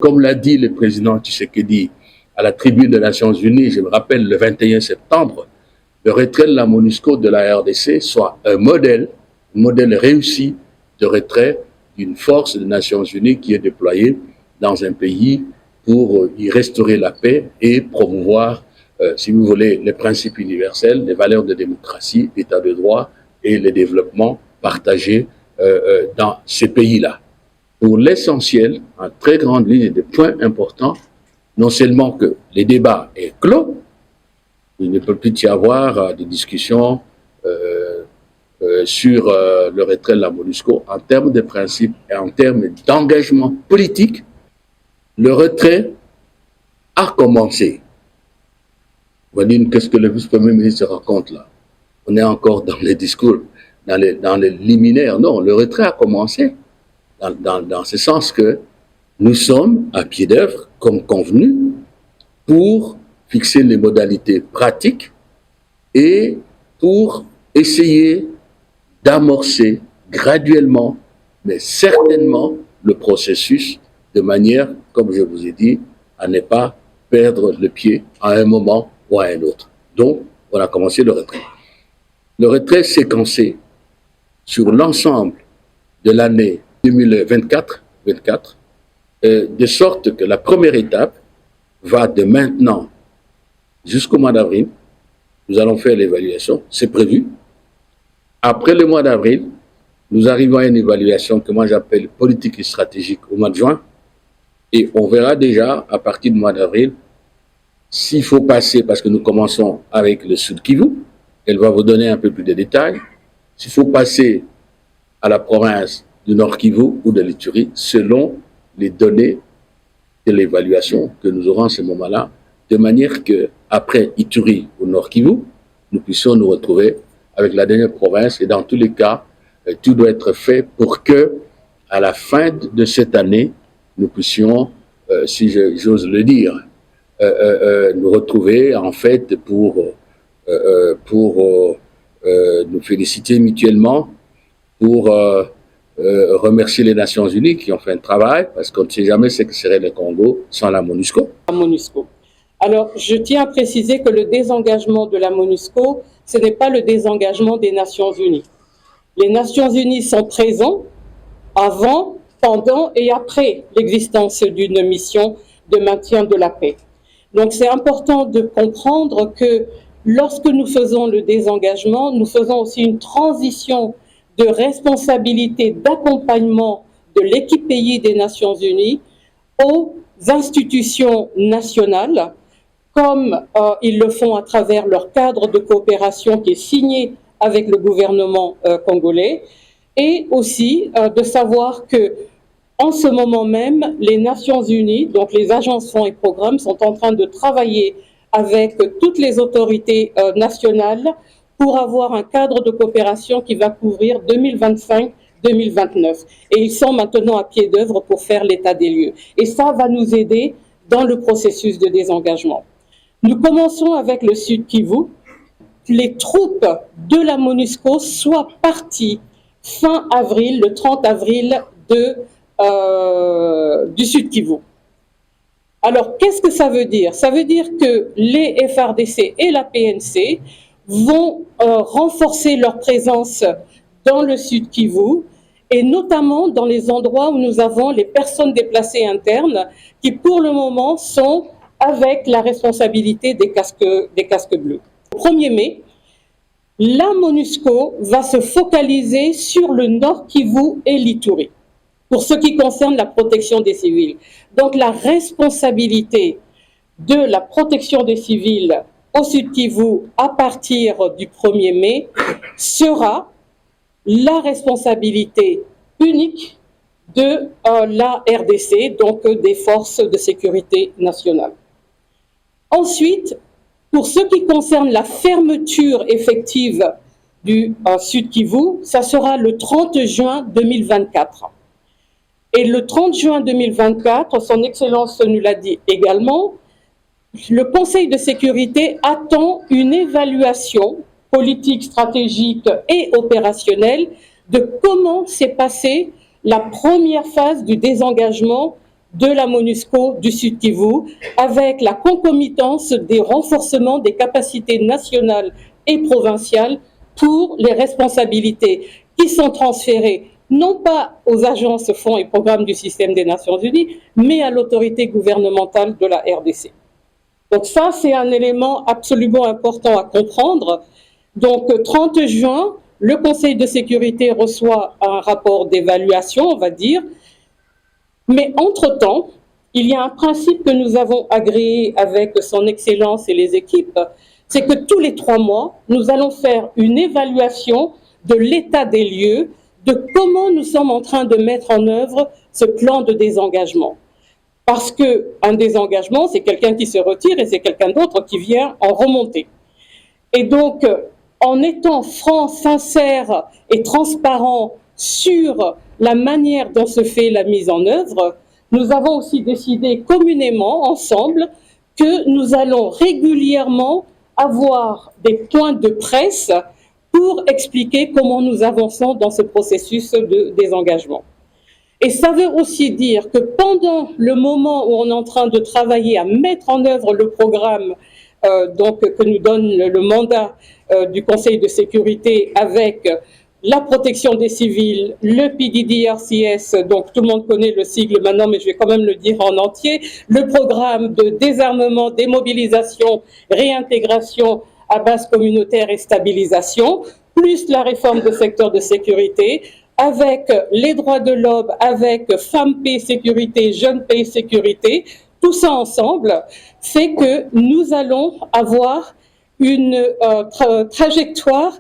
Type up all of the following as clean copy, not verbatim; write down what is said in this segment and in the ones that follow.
Comme l'a dit le président Tshisekedi à la tribune des Nations Unies, je me rappelle le 21 septembre, le retrait de la MONUSCO de la RDC soit un modèle réussi de retrait d'une force des Nations Unies qui est déployée dans un pays pour y restaurer la paix et promouvoir, si vous voulez, les principes universels, les valeurs de démocratie, l'état de droit et le développement partagé dans ces pays-là. Pour l'essentiel, en très grande ligne, des points importants, non seulement que les débats est clos, il ne peut plus y avoir des discussions sur le retrait de la MONUSCO en termes de principes et en termes d'engagement politique. Le retrait a commencé. On va dire, qu'est-ce que le vice-premier ministre raconte là? On est encore dans les discours, dans les liminaires. Non, le retrait a commencé. Dans ce sens que nous sommes à pied d'œuvre, comme convenu, pour fixer les modalités pratiques et pour essayer d'amorcer graduellement, mais certainement, le processus de manière, comme je vous ai dit, à ne pas perdre le pied à un moment ou à un autre. Donc, on a commencé le retrait. Le retrait séquencé sur l'ensemble de l'année 2024, de sorte que la première étape va de maintenant jusqu'au mois d'avril. Nous allons faire l'évaluation, c'est prévu. Après le mois d'avril, nous arrivons à une évaluation que moi j'appelle politique et stratégique au mois de juin. Et on verra déjà à partir du mois d'avril s'il faut passer, parce que nous commençons avec le Sud Kivu, elle va vous donner un peu plus de détails, s'il faut passer à la province du Nord Kivu ou de l'Ituri, selon les données de l'évaluation que nous aurons à ce moment-là, de manière qu'après Ituri au Nord Kivu, nous puissions nous retrouver avec la dernière province. Et dans tous les cas, tout doit être fait pour que, à la fin de cette année, nous puissions, si j'ose le dire, nous retrouver en fait pour nous féliciter mutuellement, pour remercier les Nations Unies qui ont fait un travail, parce qu'on ne sait jamais ce que serait le Congo sans la MONUSCO. Alors, je tiens à préciser que le désengagement de la MONUSCO, ce n'est pas le désengagement des Nations Unies. Les Nations Unies sont présentes avant, pendant et après l'existence d'une mission de maintien de la paix. Donc, c'est important de comprendre que lorsque nous faisons le désengagement, nous faisons aussi une transition de responsabilité d'accompagnement de l'équipe pays des Nations Unies aux institutions nationales, comme ils le font à travers leur cadre de coopération qui est signé avec le gouvernement congolais, et aussi de savoir que en ce moment même, les Nations Unies, donc les agences, fonds et programmes, sont en train de travailler avec toutes les autorités nationales pour avoir un cadre de coopération qui va couvrir 2025-2029. Et ils sont maintenant à pied d'œuvre pour faire l'état des lieux. Et ça va nous aider dans le processus de désengagement. Nous commençons avec le Sud Kivu. Les troupes de la MONUSCO soient parties fin avril, le 30 avril du Sud Kivu. Alors, qu'est-ce que ça veut dire? Ça veut dire que les FARDC et la PNC vont renforcer leur présence dans le Sud Kivu et notamment dans les endroits où nous avons les personnes déplacées internes qui, pour le moment, sont avec la responsabilité des casques bleus. Au 1er mai, la MONUSCO va se focaliser sur le Nord Kivu et l'Ituri pour ce qui concerne la protection des civils. Donc la responsabilité de la protection des civils au Sud Kivu à partir du 1er mai sera la responsabilité unique de la RDC, donc des forces de sécurité nationale. Ensuite, pour ce qui concerne la fermeture effective du Sud Kivu, ça sera le 30 juin 2024. Et le 30 juin 2024, son Excellence nous l'a dit également, le Conseil de sécurité attend une évaluation politique, stratégique et opérationnelle de comment s'est passée la première phase du désengagement de la MONUSCO du Sud Kivu, avec la concomitance des renforcements des capacités nationales et provinciales pour les responsabilités qui sont transférées non pas aux agences, fonds et programmes du système des Nations Unies, mais à l'autorité gouvernementale de la RDC. Donc ça, c'est un élément absolument important à comprendre. Donc 30 juin, le Conseil de sécurité reçoit un rapport d'évaluation, on va dire, mais entre-temps, il y a un principe que nous avons agréé avec son Excellence et les équipes, c'est que tous les 3 mois, nous allons faire une évaluation de l'état des lieux, de comment nous sommes en train de mettre en œuvre ce plan de désengagement. Parce qu'un désengagement, c'est quelqu'un qui se retire et c'est quelqu'un d'autre qui vient en remonter. Et donc, en étant franc, sincère et transparent sur la manière dont se fait la mise en œuvre, nous avons aussi décidé communément, ensemble, que nous allons régulièrement avoir des points de presse pour expliquer comment nous avançons dans ce processus de désengagement. Et ça veut aussi dire que pendant le moment où on est en train de travailler à mettre en œuvre le programme que nous donne le mandat du Conseil de sécurité avec la protection des civils, le PDDRCS, donc tout le monde connaît le sigle maintenant, mais je vais quand même le dire en entier, le programme de désarmement, démobilisation, réintégration à base communautaire et stabilisation, plus la réforme du secteur de sécurité, avec les droits de l'homme, avec Femmes, Paix, Sécurité, Jeunes, Paix, Sécurité, tout ça ensemble fait que nous allons avoir une trajectoire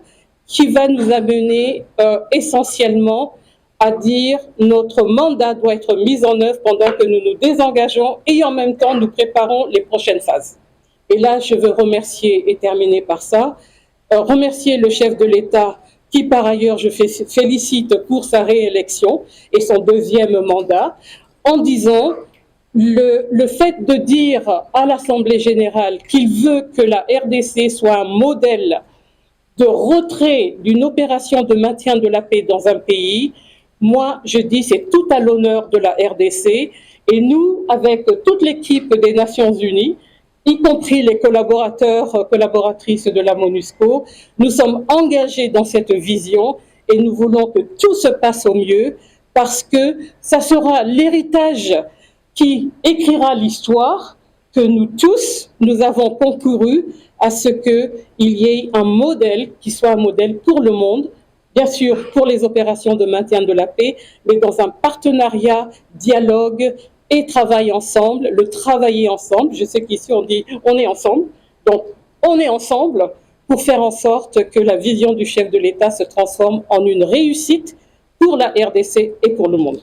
qui va nous amener essentiellement à dire notre mandat doit être mis en œuvre pendant que nous nous désengageons et en même temps nous préparons les prochaines phases. Et là, je veux remercier et terminer par ça, remercier le chef de l'État qui par ailleurs je félicite pour sa réélection et son 2e mandat, en disant le fait de dire à l'Assemblée générale qu'il veut que la RDC soit un modèle de retrait d'une opération de maintien de la paix dans un pays, moi je dis c'est tout à l'honneur de la RDC et nous, avec toute l'équipe des Nations Unies, y compris les collaboratrices de la MONUSCO, nous sommes engagés dans cette vision et nous voulons que tout se passe au mieux parce que ça sera l'héritage qui écrira l'histoire que nous tous, nous avons concouru à ce qu'il y ait un modèle qui soit un modèle pour le monde, bien sûr pour les opérations de maintien de la paix, mais dans un partenariat, dialogue et travail ensemble, le travailler ensemble. Je sais qu'ici on dit on est ensemble, donc on est ensemble pour faire en sorte que la vision du chef de l'État se transforme en une réussite pour la RDC et pour le monde.